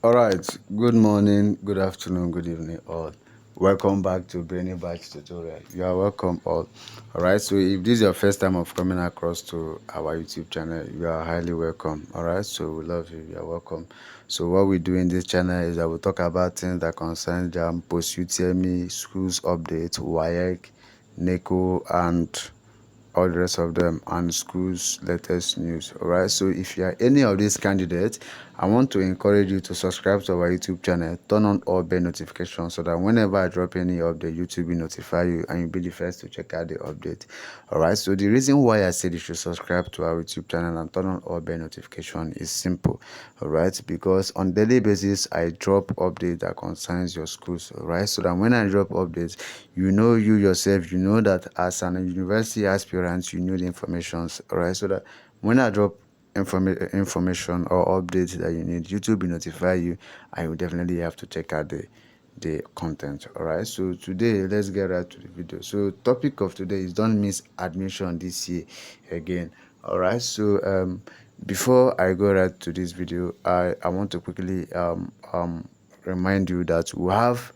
All right, good morning, good afternoon, good evening, all. Welcome back to Brainy Batch tutorial. You are welcome, all. All right, so if this is your first time of coming across to our YouTube channel, you are highly welcome. All right, so we love you. You are welcome. So what we do in this channel is that we talk about things that concern JAMB, post UTME, schools updates, WAEC, NECO, and all the rest of them, and schools latest news. All right, so if you are any of these candidates, I want to encourage you to subscribe to our YouTube channel, turn on all bell notifications so that whenever I drop any update, YouTube will notify you and you'll be the first to check out the update. All right, so the reason why I said you should subscribe to our YouTube channel and turn on all bell notification is simple. All right, because on daily basis I drop update that concerns your schools. All right, so that when I drop updates, you know, you yourself, you know that as an university aspirant, you know the information. All right, so that when I drop information or updates that you need, YouTube will notify you, and you will definitely have to check out the content. All right, so today let's get right to the video. So topic of today is don't miss admission this year again. All right, so before I go right to this video, I want to quickly remind you that we have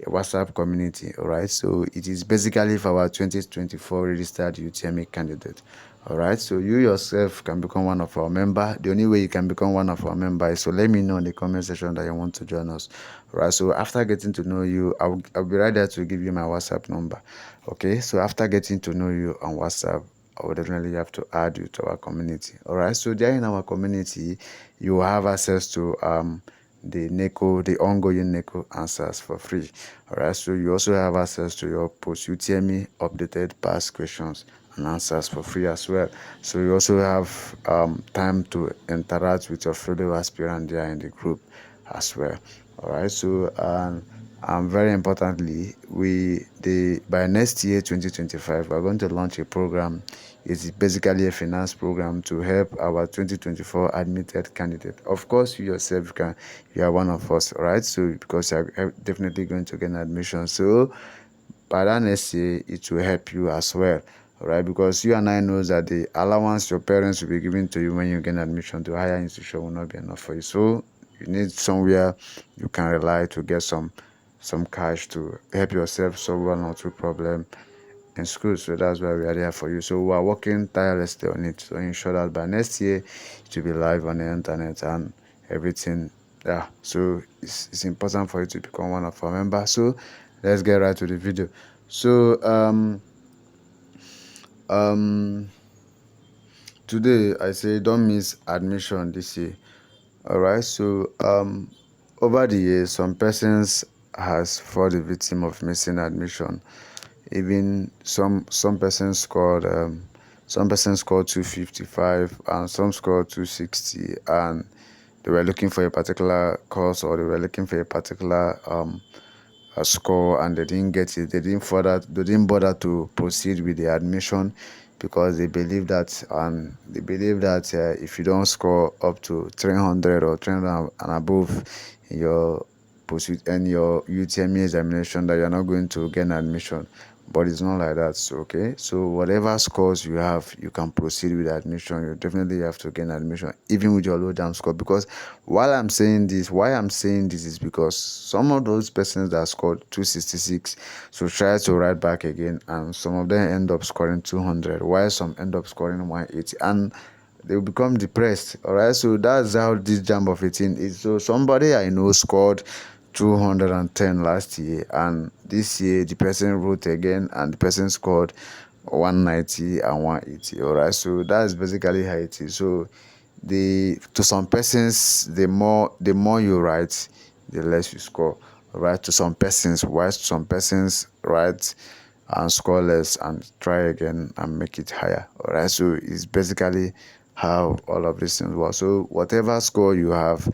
a WhatsApp community. All right, so it is basically for our 2024 registered UTME candidate. All right, so you yourself can become one of our member. The only way you can become one of our members, so let me know in the comment section that you want to join us. All right, so after getting to know you, I'll be right there to give you my WhatsApp number. Okay, so after getting to know you on WhatsApp, I would definitely have to add you to our community. All right, so there in our community, you will have access to the NECO, the ongoing NECO answers for free. All right, so you also have access to your post UTME updated past questions and answers for free as well. So you also have time to interact with your fellow aspirant there in the group as well. All right, so very importantly, by next year 2025 we're going to launch a program. It's basically a finance program to help our 2024 admitted candidate. Of course, you yourself you are one of us, right? So because you're definitely going to get an admission, so by that next year it will help you as well. All right, because you and I knows that the allowance your parents will be giving to you when you get admission to a higher institution will not be enough for you. So you need somewhere you can rely to get some cash to help yourself solve one or two problems in school. So that's why we are there for you. So we are working tirelessly on it to ensure that by next year it will be live on the internet and everything. Yeah, so it's important for you to become one of our members. So let's get right to the video. So today I say don't miss admission this year. All right, so over the years some persons has fallen the victim of missing admission. Even some persons scored 255 and some scored 260, and they were looking for a particular course or they were looking for a particular score and they didn't get it. They didn't bother to proceed with the admission because they believe that if you don't score up to 300 or 300 and above in your pursuit and your UTME examination, that you're not going to get an admission. But it's not like that. So okay, so whatever scores you have, you can proceed with admission. You definitely have to gain admission even with your low JAMB score. Because why I'm saying this is because some of those persons that scored 266 so try to write back again, and some of them end up scoring 200 while some end up scoring 180, and they will become depressed. All right, so that's how this JAMB of 18 is. So somebody I know scored 210 last year, and this year the person wrote again and the person scored 190 and 180. All right, so that's basically how it is. So to some persons, the more you write, the less you score. All right, to some persons, while some persons write and score less and try again and make it higher. All right, so it's basically how all of these things work. So whatever score you have,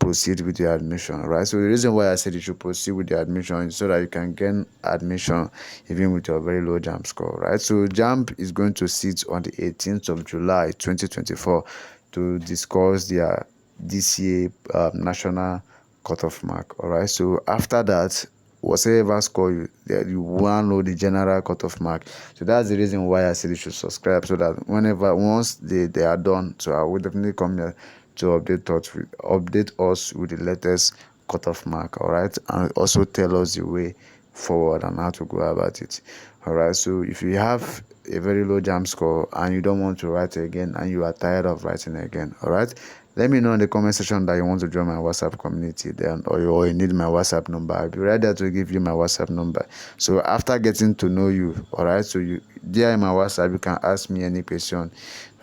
proceed with the admission. Right, so the reason why I said you should proceed with the admission is so that you can gain admission even with your very low JAMB score. Right, so JAMB is going to sit on the 18th of July 2024 to discuss their this year national cutoff mark. All right, so after that, whatever score you want to know the general cutoff mark. So that's the reason why I said you should subscribe, so that once they are done, so I will definitely come here to update us with the latest cutoff mark. All right, and also tell us the way forward and how to go about it. All right, so if you have a very low JAMB score and you don't want to write again and you are tired of writing again, all right, let me know in the comment section that you want to join my WhatsApp community then, or you need my WhatsApp number. I'll be right there to give you my WhatsApp number. So after getting to know you, all right, so you there in my WhatsApp, you can ask me any question.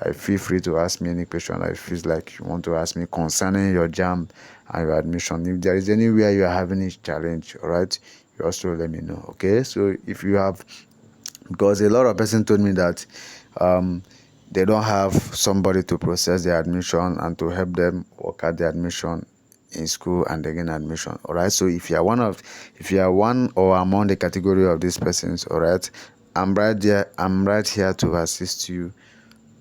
I feel free to ask me any question I feel like you want to ask me concerning your JAMB and your admission. If there is anywhere you are having a challenge, all right, you also let me know. Okay, so if you have, because a lot of person told me that they don't have somebody to process their admission and to help them work out the admission in school and again admission. All right, so if you are one or among the category of these persons, all right, I'm right here to assist you,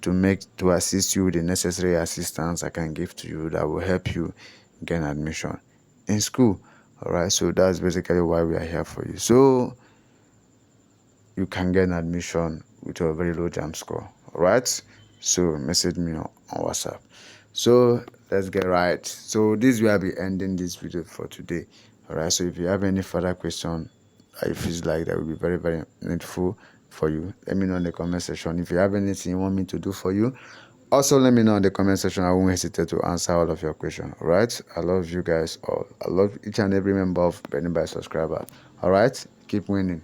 to assist you with the necessary assistance I can give to you that will help you gain admission in school. All right, so that's basically why we are here for you, so you can get an admission with a very low JAMB score. All right, so message me on WhatsApp. So let's get right. So this will be ending this video for today. All right, so if you have any further question, I feel like that will be very, very needful for you, let me know in the comment section. If you have anything you want me to do for you, also let me know in the comment section. I won't hesitate to answer all of your questions. All right, I love you guys all. I love each and every member of Burning by Subscriber. All right, keep winning.